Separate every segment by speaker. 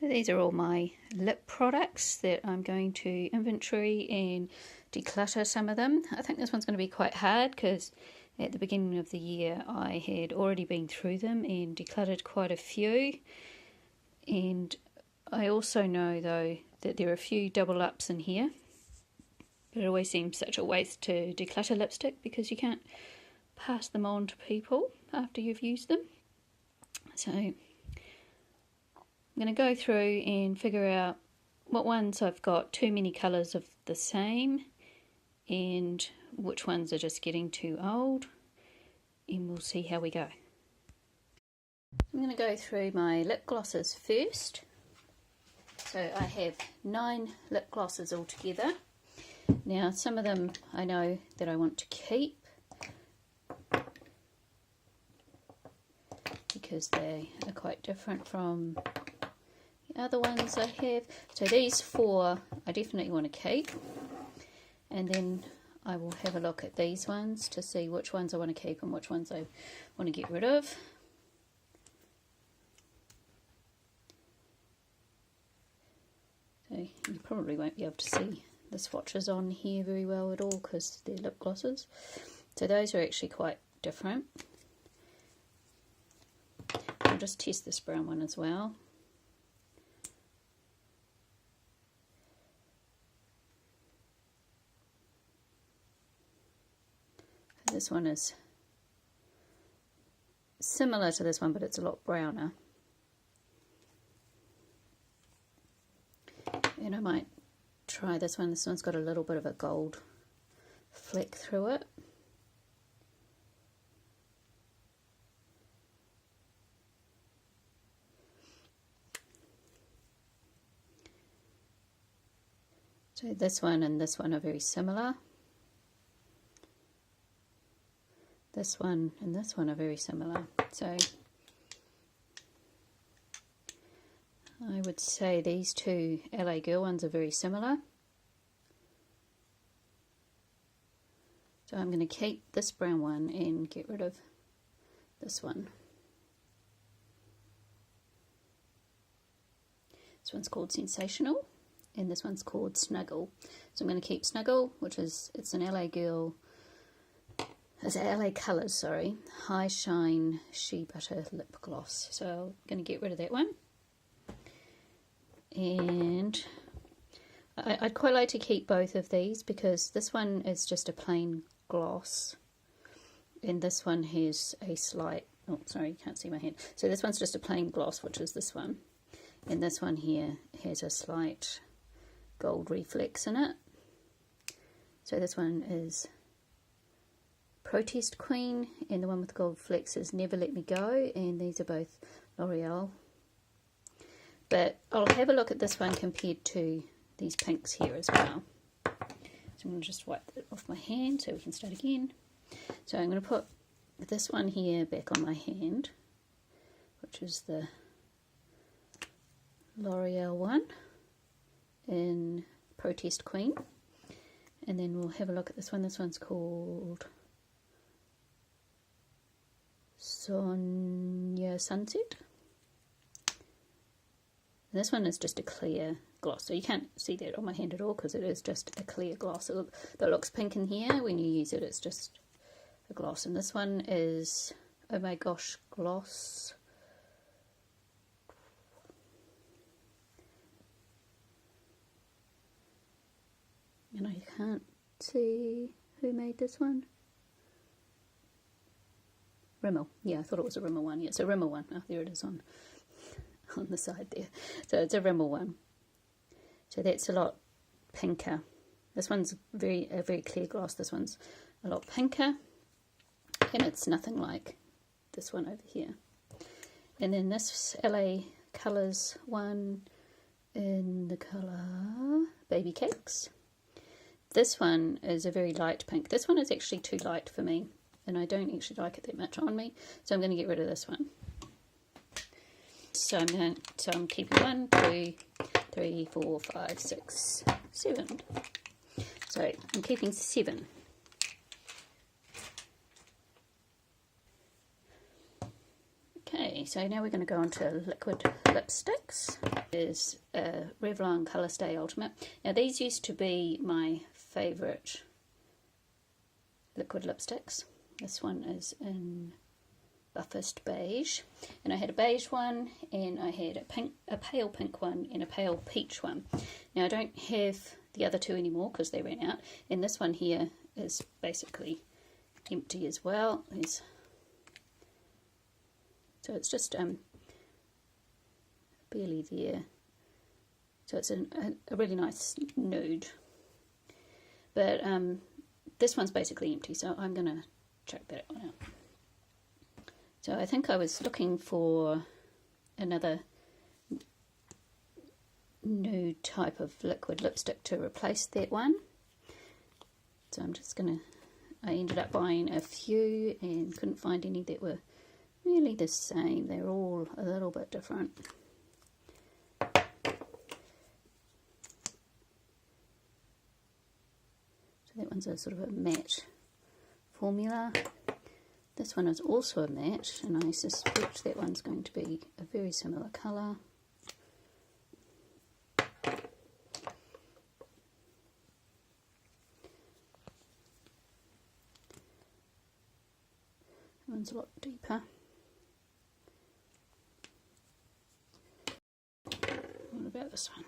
Speaker 1: These are all my lip products that I'm going to inventory and declutter some of them. I think this one's going to be quite hard because at the beginning of the year I had already been through them and decluttered quite a few. And I also know though that there are a few double ups in here. But it always seems such a waste to declutter lipstick because you can't pass them on to people after you've used them. So I'm going to go through and figure out what ones I've got too many colours of the same and which ones are just getting too old, and we'll see how we go. I'm going to go through my lip glosses first. So I have 9 lip glosses altogether. Now some of them I know that I want to keep because they are quite different from the other ones I have. So these 4 I definitely want to keep, and then I will have a look at these ones to see which ones I want to keep and which ones I want to get rid of. So you probably won't be able to see the swatches on here very well at all because they're lip glosses. So those are actually quite different. I'll just test this brown one as well. This one is similar to this one, but it's a lot browner. And I might try this one. This one's got a little bit of a gold fleck through it. So this one and this one are very similar. This one and this one are very similar. So I would say these 2 LA Girl ones are very similar. So I'm going to keep this brown one and get rid of this one. This one's called Sensational and this one's called Snuggle. So I'm going to keep Snuggle, which is, it's an LA Girl, it's a LA Colours, sorry, High Shine Shea Butter Lip Gloss. So I'm going to get rid of that one. And I'd quite like to keep both of these because this one is just a plain gloss and this one has a slight, oh sorry, you can't see my hand. So this one's just a plain gloss, which is this one, and this one here has a slight gold reflex in it. So this one is Protest Queen and the one with gold flecks is Never Let Me Go, and these are both L'Oreal. But I'll have a look at this one compared to these pinks here as well. So I'm going to just wipe that off my hand so we can start again. So I'm going to put this one here back on my hand, which is the L'Oreal one in Protest Queen. And then we'll have a look at this one. This one's called Sonia Sunset. And this one is just a clear gloss, so you can't see that on my hand at all because it is just a clear gloss. That looks pink in here. When you use it, it's just a gloss. And this one is Oh My Gosh Gloss. And I can't see who made this one. Rimmel. Yeah, I thought it was a Rimmel one. Yeah, it's a Rimmel one. Oh, there it is on the side there. So it's a Rimmel one. So that's a lot pinker. This one's a very clear gloss. This one's a lot pinker, and it's nothing like this one over here. And then this LA Colours one in the colour Baby Cakes. This one is a very light pink. This one is actually too light for me, and I don't actually like it that much on me, so I'm going to get rid of this one. So I'm keeping 1, 2, 3, 4, 5, 6, 7. So I'm keeping 7. Okay, Okay, so now we're going to go on to liquid lipsticks. There's Revlon Colour Stay Ultimate. Now these used to be my favourite liquid lipsticks. This one is in Buffest Beige, and I had a beige one, and I had a pale pink one, and a pale peach one. Now I don't have the other two anymore because they ran out, and this one here is basically empty as well. So it's just barely there. So it's a really nice nude. But this one's basically empty, so I'm going to check that one out. So I think I was looking for another nude type of liquid lipstick to replace that one. So I'm just going to, I ended up buying a few and couldn't find any that were really the same. They're all a little bit different. So that one's a sort of a matte formula. This one is also a matte, and I suspect that one's going to be a very similar colour. That one's a lot deeper. What about this one?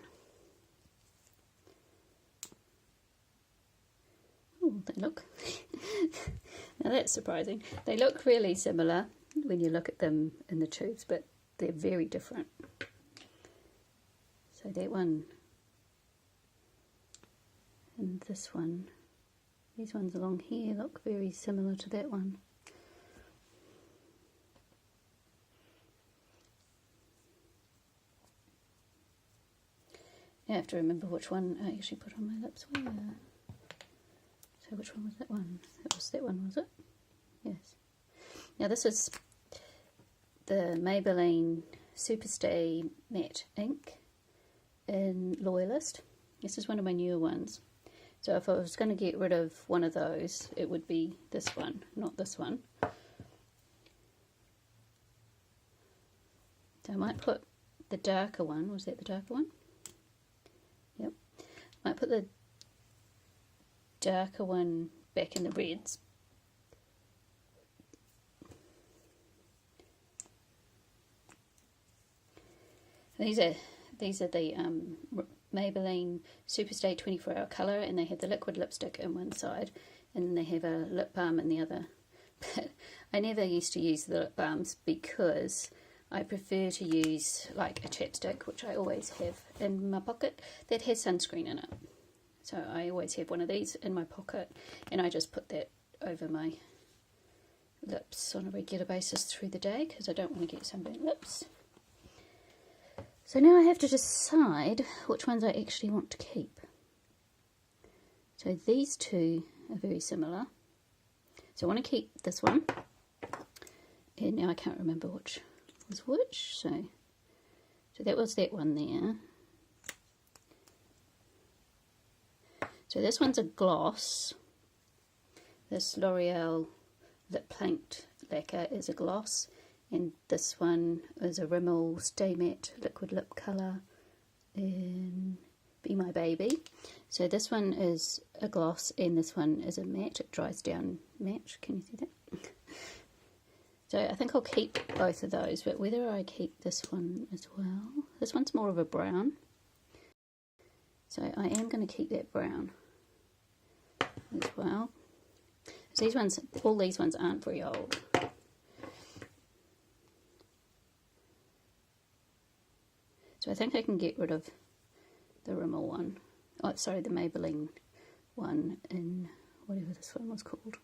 Speaker 1: Oh, they look... Now that's surprising. They look really similar when you look at them in the tubes, but they're very different. So that one and this one, these ones along here look very similar to that one. I have to remember which one I actually put on my lips. Where? So which one was that one? That was that one, was it? Yes. Now this is the Maybelline Superstay Matte Ink in Loyalist. This is one of my newer ones. So if I was going to get rid of one of those, it would be this one, not this one. So I might put the darker one. Was that the darker one? Yep. I might put the darker one back in the reds. These are the Maybelline Superstay 24-hour colour, and they have the liquid lipstick in one side, and then they have a lip balm in the other. But I never used to use the lip balms because I prefer to use like a chapstick, which I always have in my pocket, that has sunscreen in it. So I always have one of these in my pocket, and I just put that over my lips on a regular basis through the day because I don't want to get sunburnt lips. So now I have to decide which ones I actually want to keep. So these two are very similar. So I want to keep this one. And now I can't remember which was which. So that was that one there. So this one's a gloss. This L'Oreal Lip Paint Lacquer is a gloss. And this one is a Rimmel Stay Matte Liquid Lip Colour in Be My Baby. So this one is a gloss and this one is a matte. It dries down matte. Can you see that? So I think I'll keep both of those, but whether I keep this one as well. This one's more of a brown. So I am going to keep that brown as well. So these ones, all these ones aren't very old. So I think I can get rid of the Rimmel one. Oh, sorry, the Maybelline one in whatever this one was called.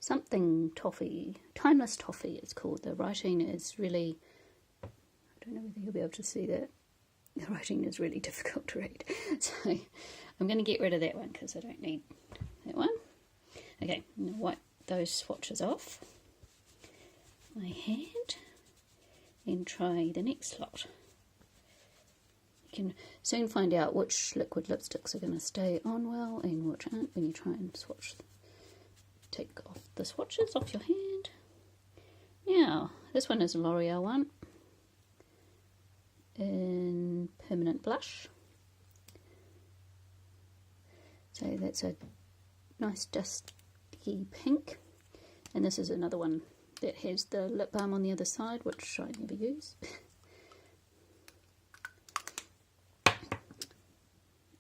Speaker 1: Something toffee, Timeless Toffee it's called. The writing is really, I don't know whether you'll be able to see that. The writing is really difficult to read. So I'm going to get rid of that one because I don't need that one. Okay, I'm going to wipe those swatches off my hand and try the next lot. You can soon find out which liquid lipsticks are going to stay on well and which aren't when you try and swatch take off the swatches off your hand. Now, this one is a L'Oreal one in Permanent Blush. So that's a nice dusty pink. And this is another one that has the lip balm on the other side, which I never use.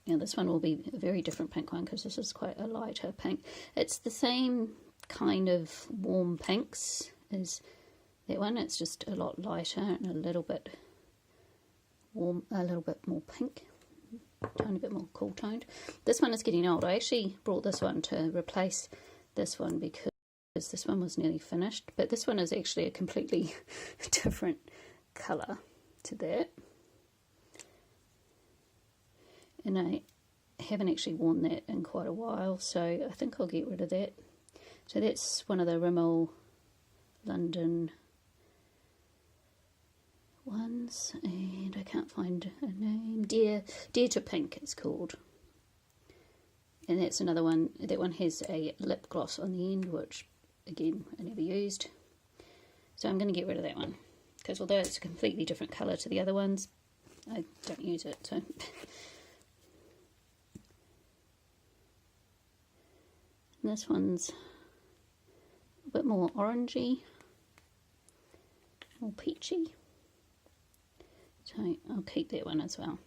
Speaker 1: Now this one will be a very different pink one because this is quite a lighter pink. It's the same kind of warm pinks as that one. It's just a lot lighter and a little bit warm, a little bit more pink, tiny bit more cool toned. This one is getting old. I actually brought this one to replace this one because this one was nearly finished, but this one is actually a completely different colour to that. And I haven't actually worn that in quite a while, so I think I'll get rid of that. So that's one of the Rimmel London ones, and I can't find a name. Dear to Pink it's called. And that's another one. That one has a lip gloss on the end, which again I never used. So I'm going to get rid of that one, because although it's a completely different colour to the other ones, I don't use it. So this one's a bit more orangey, more peachy, so I'll keep that one as well.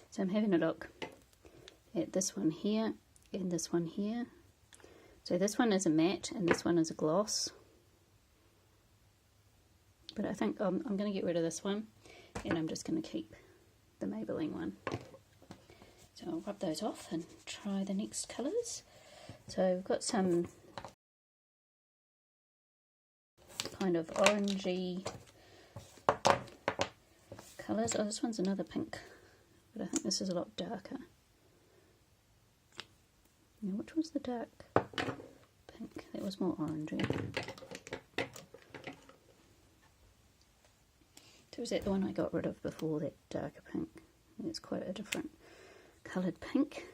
Speaker 1: So I'm having a look at this one here and this one here. So this one is a matte and this one is a gloss. But I think I'm going to get rid of this one, and I'm just going to keep the Maybelline one. So I'll rub those off and try the next colours. So we've got some kind of orangey colours. Oh, this one's another pink, but I think this is a lot darker. Now, which was the dark pink? That was more orangey. So was that the one I got rid of before, that darker pink? It's quite a different coloured pink.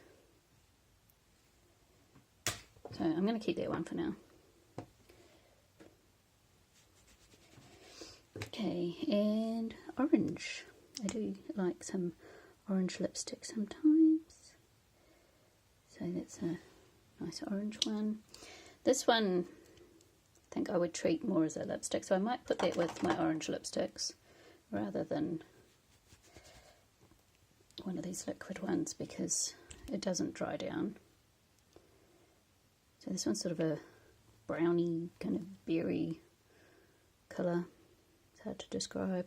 Speaker 1: So I'm going to keep that one for now. Okay, and orange. I do like some orange lipstick sometimes. So that's a nice orange one. This one I think I would treat more as a lipstick, so I might put that with my orange lipsticks rather than one of these liquid ones, because it doesn't dry down. So this one's sort of a browny kind of berry colour. It's hard to describe.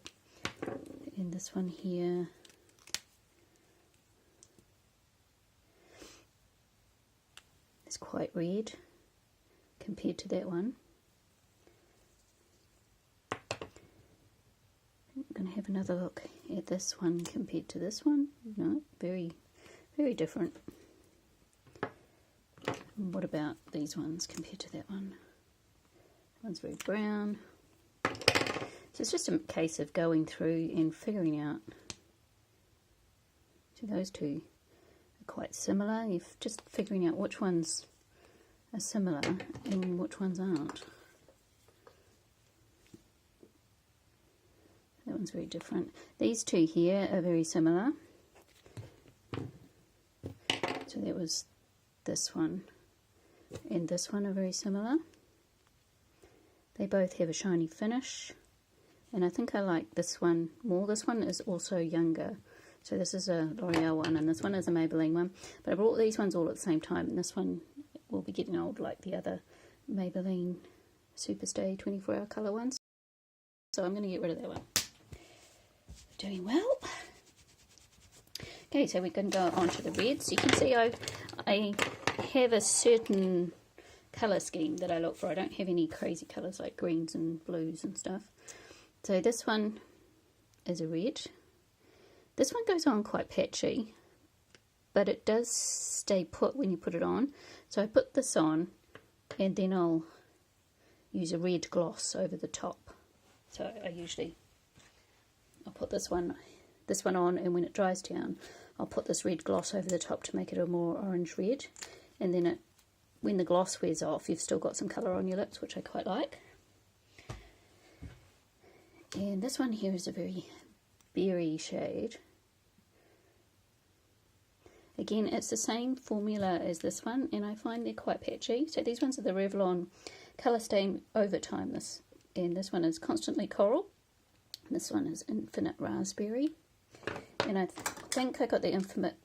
Speaker 1: And this one here, is quite red compared to that one. I'm going to have another look at this one compared to this one. No, very, very different. And what about these ones compared to that one? That one's very brown. So it's just a case of going through and figuring out. So those two are quite similar. You're just figuring out which ones are similar and which ones aren't. That one's very different. These two here are very similar. So that was this one and this one are very similar. They both have a shiny finish, and I think I like this one more. This one is also younger. So this is a L'Oreal one and this one is a Maybelline one. But I brought these ones all at the same time, and this one will be getting old like the other Maybelline Superstay 24-hour colour ones. So I'm going to get rid of that one. Doing well. Okay, so we're going to go on to the reds. You can see I have a certain colour scheme that I look for. I don't have any crazy colours like greens and blues and stuff. So this one is a red. This one goes on quite patchy, but it does stay put when you put it on. So I put this on and then I'll use a red gloss over the top. So I usually I'll put this one on, and when it dries down, I'll put this red gloss over the top to make it a more orange red, and then when the gloss wears off, you've still got some colour on your lips, which I quite like. And this one here is a very berry shade. Again, it's the same formula as this one, and I find they're quite patchy. So these ones are the Revlon Colour Stay Over Time, and this one is Constantly Coral. This one is Infinite Raspberry, and I think I got the Infinite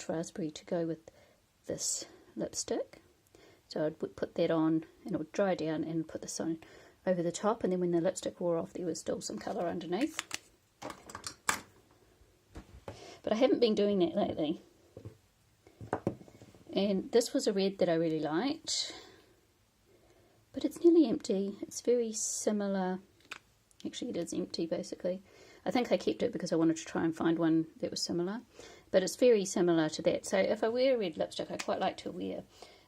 Speaker 1: Raspberry to go with this lipstick. So I'd put that on, and it would dry down, and put this on over the top, and then when the lipstick wore off, there was still some colour underneath. But I haven't been doing that lately. And this was a red that I really liked, but it's nearly empty. It's very similar. Actually, it is empty basically. I think I kept it because I wanted to try and find one that was similar, but it's very similar to that. So if I wear a red lipstick, I quite like to wear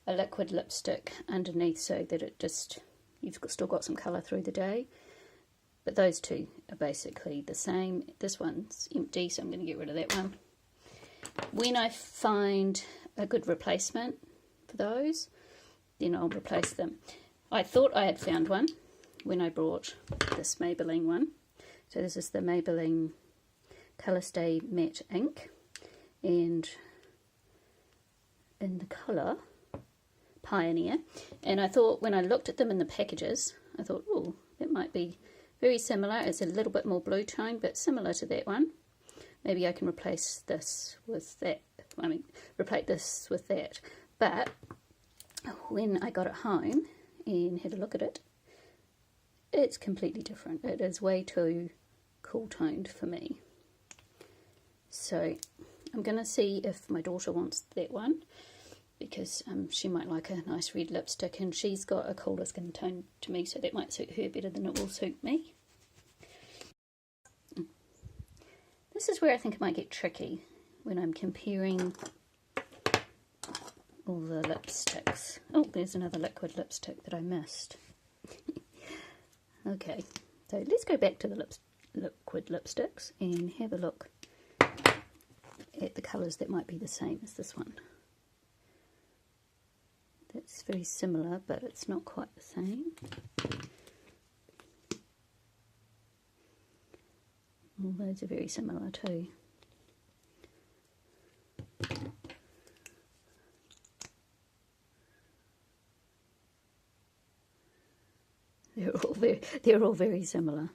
Speaker 1: a liquid lipstick underneath, so that it just, you've still got some colour through the day. But those two are basically the same. This one's empty, so I'm going to get rid of that one. When I find a good replacement for those, then I'll replace them. I thought I had found one when I brought this Maybelline one. So this is the Maybelline Colour Stay Matte Ink, and in the colour Pioneer. And I thought, when I looked at them in the packages, I thought, oh, that might be very similar. It's a little bit more blue tone, but similar to that one. Maybe I can replace this with that. I mean, replace this with that. But when I got it home and had a look at it, it's completely different. It is way too cool toned for me. So I'm going to see if my daughter wants that one, because she might like a nice red lipstick, and she's got a cooler skin tone to me, so that might suit her better than it will suit me. This is where I think it might get tricky, when I'm comparing all the lipsticks. Oh, there's another liquid lipstick that I missed. Okay, so let's go back to the liquid lipsticks and have a look at the colours that might be the same as this one. That's very similar, but it's not quite the same. All those are very similar too. They're all very similar,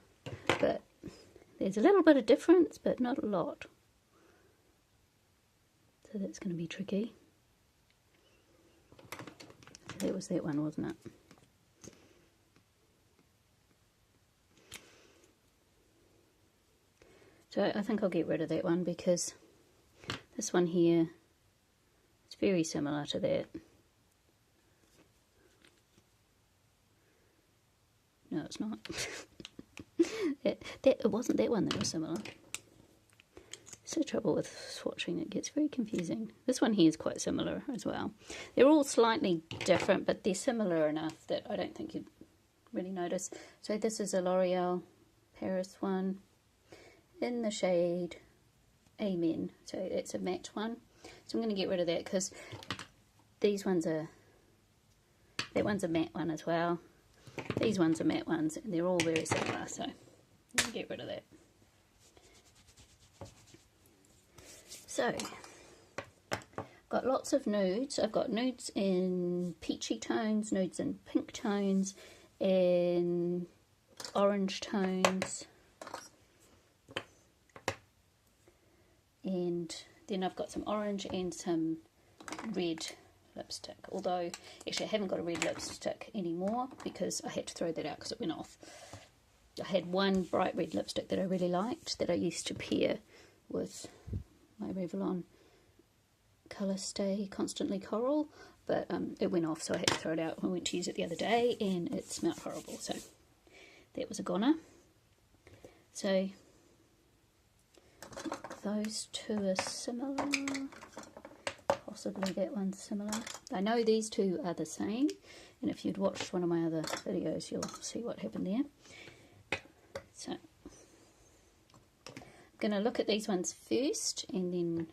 Speaker 1: but there's a little bit of difference, but not a lot. So that's going to be tricky. That was that one, wasn't it? So I think I'll get rid of that one, because this one here is very similar to that. No, it's not. It wasn't that one that was similar. It's the trouble with swatching, it gets very confusing. This one here is quite similar as well. They're all slightly different, but they're similar enough that I don't think you'd really notice. So this is a L'Oreal Paris one in the shade Amen. So it's a matte one. So I'm going to get rid of that, because these ones are, that one's a matte one as well. These ones are matte ones, and they're all very similar, so I'll get rid of that. So, I've got lots of nudes. I've got nudes in peachy tones, nudes in pink tones, in orange tones, and then I've got some orange and some red lipstick. Although, actually I haven't got a red lipstick anymore, because I had to throw that out because it went off. I had one bright red lipstick that I really liked, that I used to pair with my Revlon Colour Stay Constantly Coral, but it went off, so I had to throw it out. I went to use it the other day and it smelled horrible, so that was a goner. So those two are similar, possibly that one's similar. I know these two are the same, and if you'd watched one of my other videos you'll see what happened there. So going to look at these ones first and then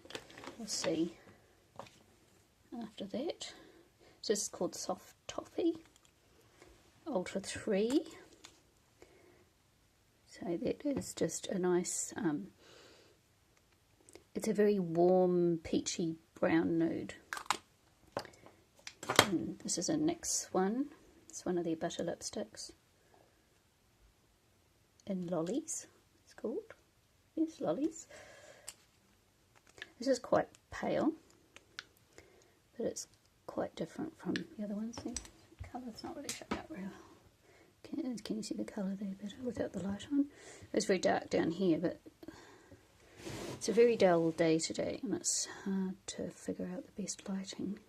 Speaker 1: we'll see after that. So this is called Soft Toffee, Ultra 3. So that is just a nice, it's a very warm peachy brown nude. And this is a NYX one. It's one of their butter lipsticks. In Lollies, it's called. Yes, Lollies. This is quite pale, but it's quite different from the other ones. The colour's not really showing up real. Can you see the colour there better without the light on? It's very dark down here, but it's a very dull day today, and it's hard to figure out the best lighting.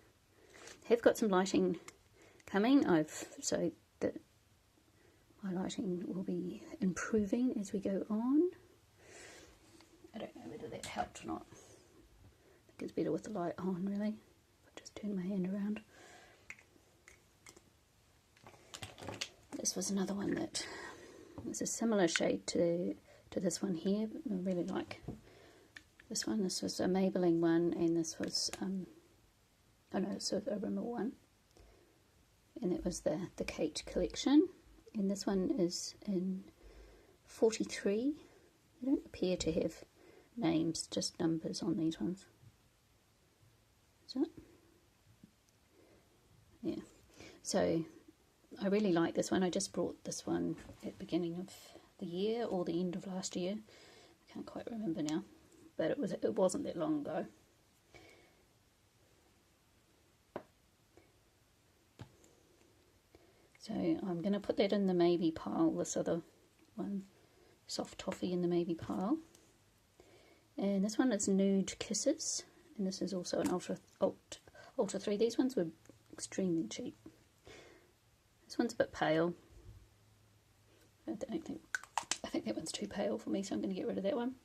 Speaker 1: I have got some lighting coming, so that my lighting will be improving as we go on. I don't know whether that helped or not. I think it's better with the light on, really. I'll just turn my hand around. This was another one that was a similar shade to this one here, but I really like this one. This was a Maybelline one, and this was, oh no, it's a Rimmel one. And it was the Kate collection. And this one is in 43. They don't appear to have names, just numbers on these ones. Is it? Yeah. So I really like this one. I just brought this one at the beginning of the year or the end of last year. I can't quite remember now, but it wasn't that long ago. So I'm going to put that in the maybe pile, this other one, Soft Toffee, in the maybe pile. And this one is Nude Kisses, and this is also an Ultra 3. These ones were extremely cheap. This one's a bit pale. I think that one's too pale for me, so I'm going to get rid of that one.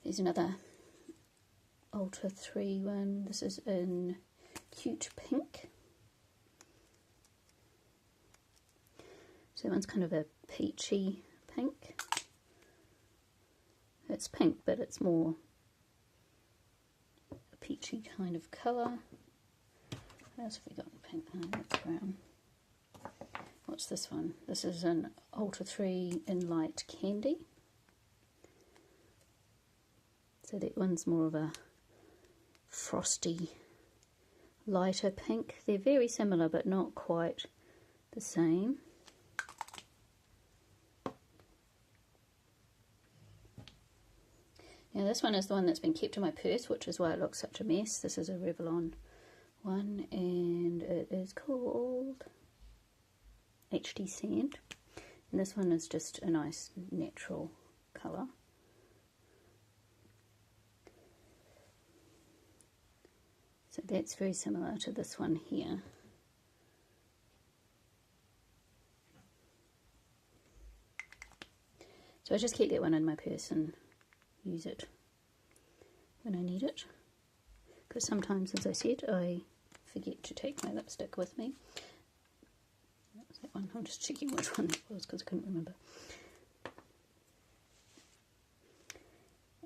Speaker 1: Here's another Ultra 3 one. This is in Cute Pink. So that one's kind of a peachy pink. It's pink, but it's more a peachy kind of colour. What else have we got in pink? Oh, that's brown. What's this one? This is an Ultra 3 in Light Candy. So that one's more of a frosty, lighter pink. They're very similar, but not quite the same. Now this one is the one that's been kept in my purse, which is why it looks such a mess. This is a Revlon one, and it is called HD Sand. And this one is just a nice natural colour. So that's very similar to this one here. So I just keep that one in my purse and use it when I need it, because sometimes, as I said, I forget to take my lipstick with me. That was that one. I'm just checking which one it was because I couldn't remember.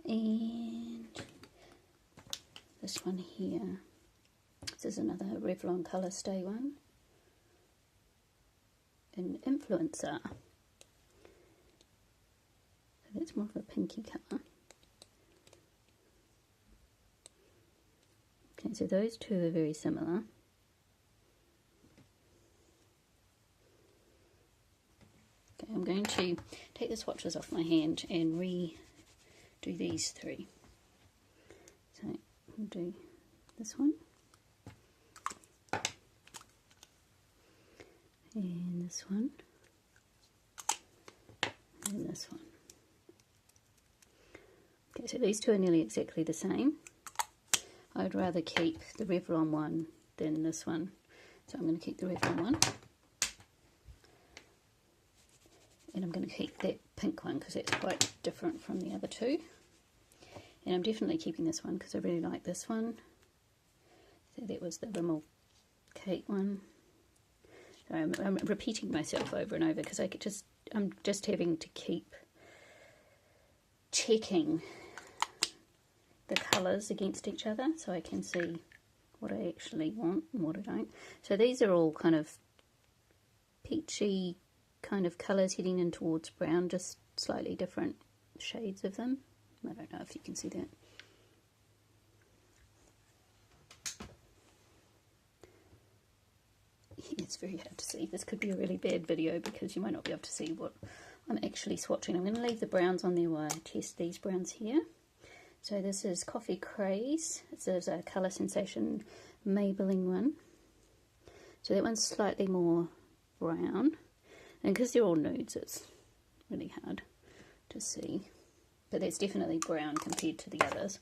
Speaker 1: And this one here, this is another Revlon Colour Stay one, an Influencer. So that's more of a pinky colour. Okay, so those two are very similar. Okay, I'm going to take the swatches off my hand and redo these three. So we'll do this one, and this one, and this one. Okay, so these two are nearly exactly the same. I'd rather keep the Revlon one than this one, so I'm going to keep the Revlon one. And I'm going to keep that pink one because that's quite different from the other two. And I'm definitely keeping this one because I really like this one. So that was the Rimmel Kate one. So I'm repeating myself over and over because I'm just having to keep checking the colours against each other so I can see what I actually want and what I don't. So these are all kind of peachy kind of colours heading in towards brown, just slightly different shades of them. I don't know if you can see that. It's very hard to see. This could be a really bad video because you might not be able to see what I'm actually swatching. I'm going to leave the browns on there while I test these browns here. So this is Coffee Craze. This is a Colour Sensation Maybelline one. So that one's slightly more brown. And because they're all nudes, it's really hard to see. But that's definitely brown compared to the others.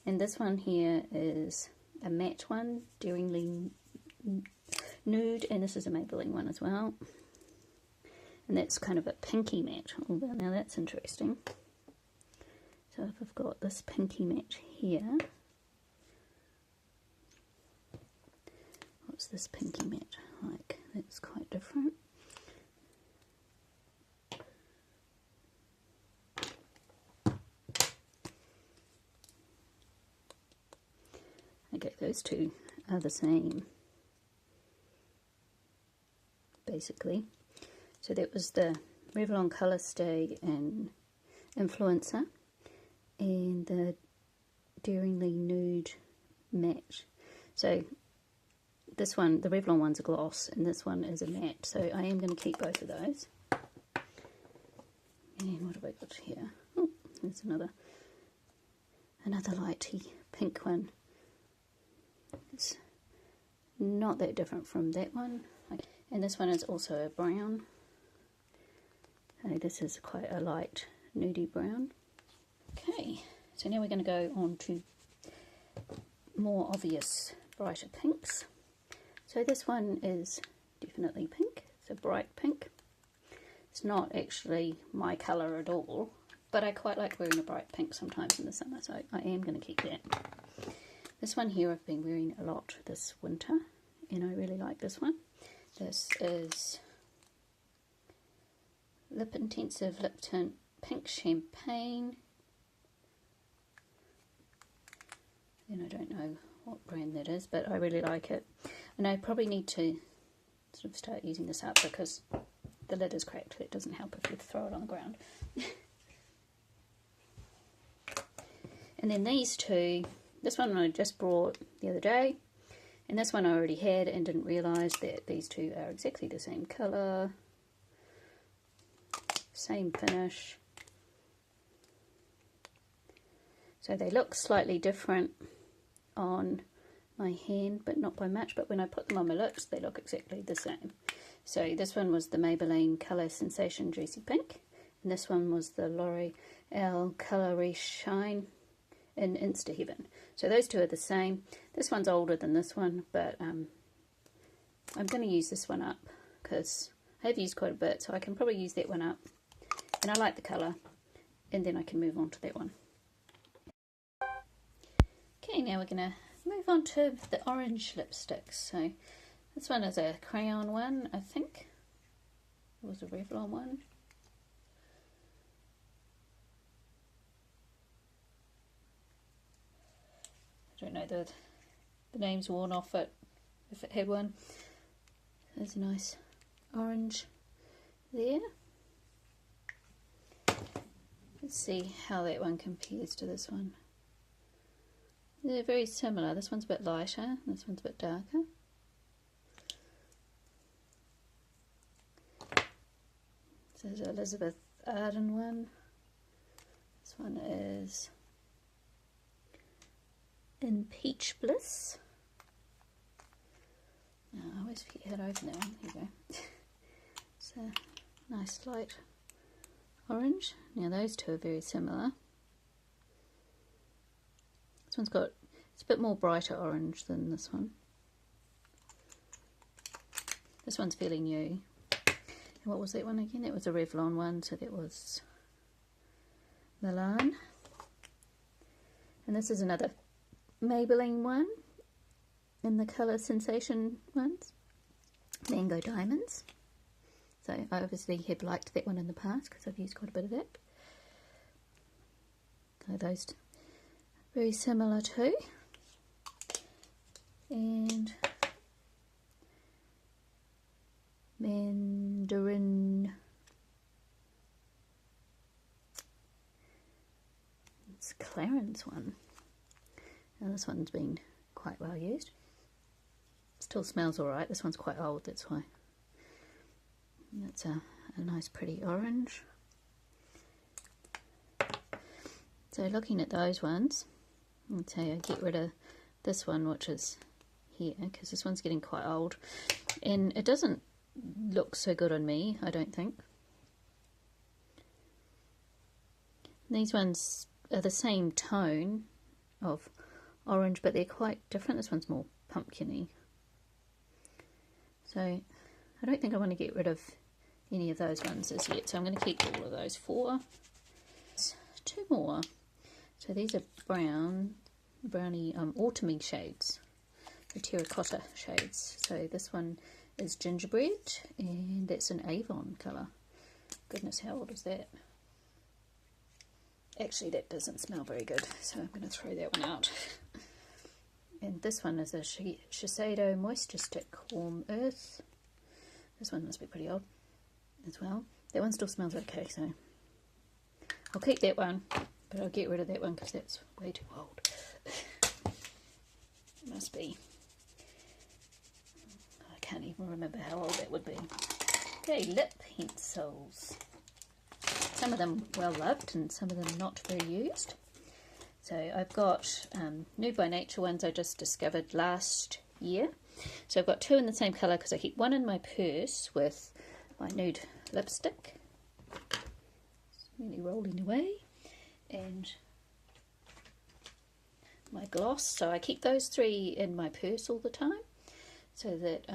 Speaker 1: And this one here is a matte one, Daringly Nude, and this is a Maybelline one as well. And that's kind of a pinky matte. Oh, now that's interesting. So if I've got this pinky matte here, what's this pinky matte like? That's quite different. Okay, those two are the same, basically. So that was the Revlon Colour Stay and Influencer, and the Daringly Nude Matte. So this one, the Revlon one's a gloss, and this one is a matte. So I am going to keep both of those. And what have I got here? Oh, there's another lighty pink one. It's not that different from that one. And this one is also a brown. This is quite a light nudie brown. Okay, so now we're going to go on to more obvious brighter pinks. So this one is definitely pink. It's a bright pink. It's not actually my colour at all, but I quite like wearing a bright pink sometimes in the summer, so I am going to keep that. This one here I've been wearing a lot this winter, and I really like this one. This is Lip Intensive Lip Tint Pink Champagne. And I don't know what brand that is, but I really like it. And I probably need to sort of start using this up because the lid is cracked. It doesn't help if you throw it on the ground. And then these two, this one I just brought the other day, and this one I already had and didn't realise that these two are exactly the same colour, same finish. So they look slightly different on my hand, but not by much, but when I put them on my lips they look exactly the same. So this one was the Maybelline Colour Sensation Juicy Pink, and this one was the L'Oreal Colour Shine in Insta Heaven. So those two are the same. This one's older than this one, but I'm going to use this one up because I have used quite a bit, so I can probably use that one up. And I like the colour, and then I can move on to that one. Okay, now we're going to move on to the orange lipsticks. So this one is a crayon one, I think. It was a Revlon one. I don't know, the name's worn off it if it had one. There's a nice orange there. Let's see how that one compares to this one. They're very similar. This one's a bit lighter, this one's a bit darker. So there's an Elizabeth Arden one. This one is in Peach Bliss. Oh, I always forget how to open that one. Here we go. It's a nice light orange. Now those two are very similar. This one's got, it's a bit more brighter orange than this one. This one's fairly new. And what was that one again? It was a Revlon one, so that was Milan. And this is another Maybelline one in the Colour Sensation ones, Mango Diamonds. So I obviously have liked that one in the past because I've used quite a bit of that. So those very similar too. And Mandarin, it's Clarence one. Now this one's been quite well used. Still smells alright. This one's quite old, that's why. That's a nice pretty orange. So looking at those ones, I'd say I get rid of this one, which is here, because this one's getting quite old. And it doesn't look so good on me, I don't think. These ones are the same tone of orange, but they're quite different. This one's more pumpkin-y. So I don't think I want to get rid of any of those ones as yet, so I'm going to keep all of those 4. 2 more. So these are brownie autumny shades, the terracotta shades. So this one is gingerbread, and that's an Avon colour. Goodness, how old is that? Actually, that doesn't smell very good, so I'm going to throw that one out. And this one is a Shiseido Moisture Stick Warm Earth. This one must be pretty old as well. That one still smells okay, so I'll keep that one, but I'll get rid of that one because that's way too old. It must be. I can't even remember how old that would be. Okay, lip pencils. Some of them well loved and some of them not very used. So I've got Nude by Nature ones I just discovered last year. So I've got 2 in the same colour because I keep one in my purse with my nude lipstick. It's really rolling away. And my gloss. So I keep those 3 in my purse all the time so that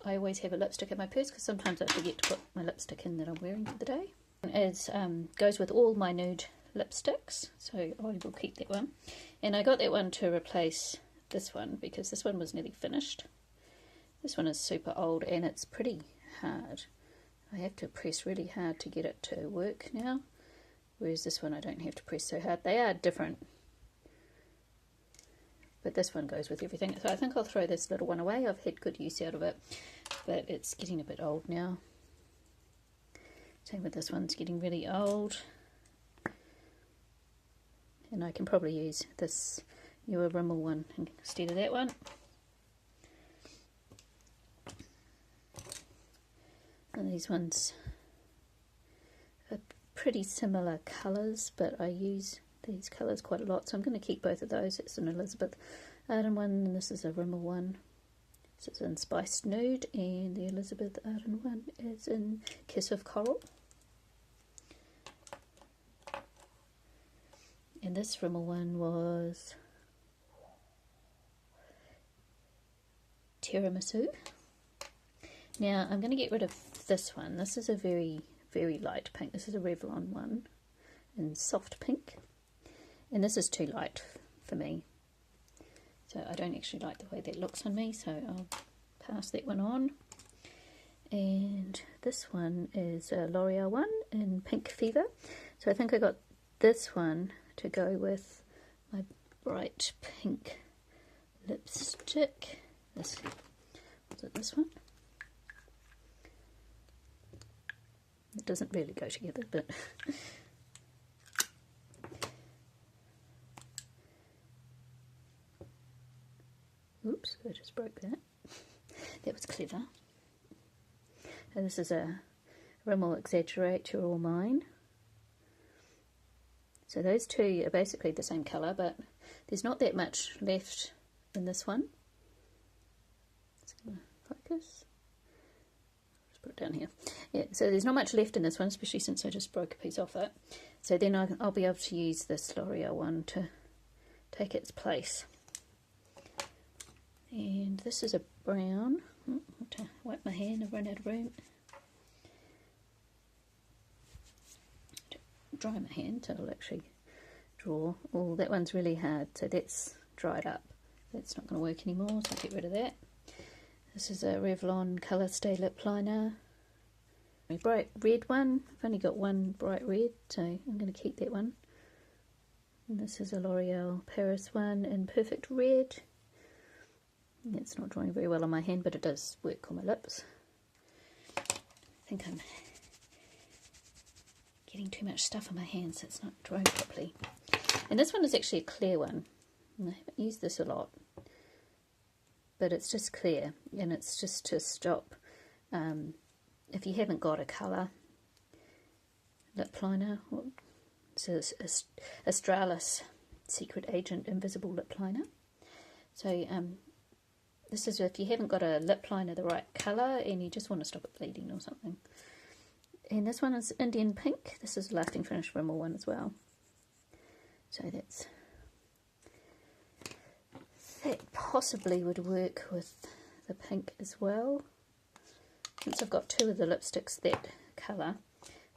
Speaker 1: I always have a lipstick in my purse because sometimes I forget to put my lipstick in that I'm wearing for the day. It goes with all my nude lipsticks, so I will keep that one. And I got that one to replace this one because this one was nearly finished. This one is super old and it's pretty hard. I have to press really hard to get it to work now, whereas this one I don't have to press so hard. They are different, but this one goes with everything. So I think I'll throw this little one away. I've had good use out of it, but it's getting a bit old now. Same with this one's getting really old. And I can probably use this newer Rimmel one instead of that one. And these ones are pretty similar colours, but I use these colours quite a lot, so I'm going to keep both of those. It's an Elizabeth Arden one, and this is a Rimmel one. This is in Spiced Nude, and the Elizabeth Arden one is in Kiss of Coral. And this Rimmel one was Tiramisu. Now I'm going to get rid of this one. This is a very, very light pink. This is a Revlon one in soft pink. And this is too light for me. So I don't actually like the way that looks on me, so I'll pass that one on. And this one is a L'Oreal one in Pink Fever. So I think I got this one to go with my bright pink lipstick. Was it this one? It doesn't really go together, but oops, I just broke that. That was clever. And this is a Rimmel Exaggerate You're All Mine. So those 2 are basically the same colour, but there's not that much left in this one. It's going to focus. Just put it down here. Yeah, so there's not much left in this one, especially since I just broke a piece off it. So then I'll be able to use this L'Oreal one to take its place. And this is a brown. Oh, I have to wipe my hand, I've run out of room. Dry my hand so it'll actually draw. Oh, that one's really hard, so that's dried up. That's not going to work anymore, so I'll get rid of that. This is a Revlon Colour Stay Lip Liner. A bright red one. I've only got one bright red, so I'm going to keep that one. And this is a L'Oreal Paris one in Perfect Red. It's not drying very well on my hand, but it does work on my lips. I think I'm getting too much stuff on my hands, so it's not drying properly. And this one is actually a clear one. And I haven't used this a lot, but it's just clear, and it's just to stop if you haven't got a colour lip liner. It's a Australis Secret Agent Invisible Lip Liner. So this is if you haven't got a lip liner the right colour and you just want to stop it bleeding or something. And this one is Indian Pink. This is a lasting finish Rimmel one as well. So that possibly would work with the pink as well, since I've got two of the lipsticks that colour.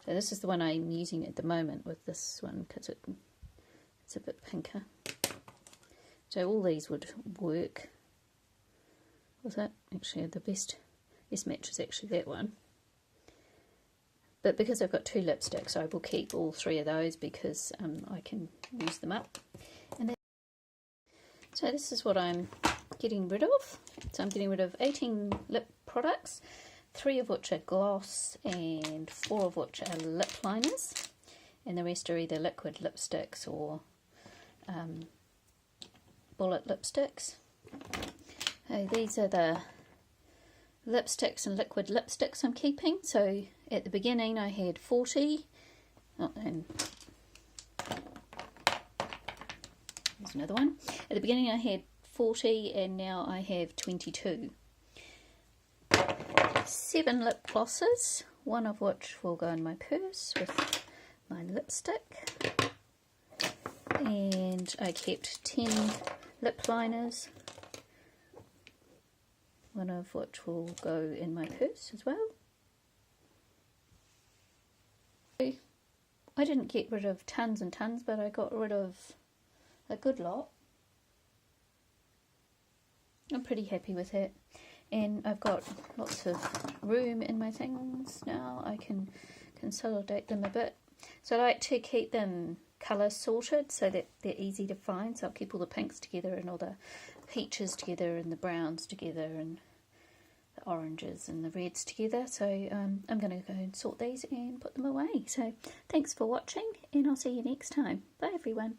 Speaker 1: So this is the one I'm using at the moment with this one because it's a bit pinker. So all these would work. Was that actually the best match is actually that one. But because I've got two lipsticks, I will keep all three of those because I can use them up. And so this is what I'm getting rid of. So I'm getting rid of 18 lip products, 3 of which are gloss and 4 of which are lip liners. And the rest are either liquid lipsticks or bullet lipsticks. So these are the lipsticks and liquid lipsticks I'm keeping. So at the beginning I had 40, and there's another one. At the beginning I had 40 and now I have 22. 7 lip glosses, 1 of which will go in my purse with my lipstick. And I kept 10 lip liners, 1 of which will go in my purse as well. I didn't get rid of tons and tons, but I got rid of a good lot. I'm pretty happy with it. And I've got lots of room in my things now. I can consolidate them a bit. So I like to keep them colour sorted so that they're easy to find. So I'll keep all the pinks together and all the peaches together and the browns together and the oranges and the reds together. So I'm going to go and sort these and put them away. So thanks for watching, and I'll see you next time. Bye everyone.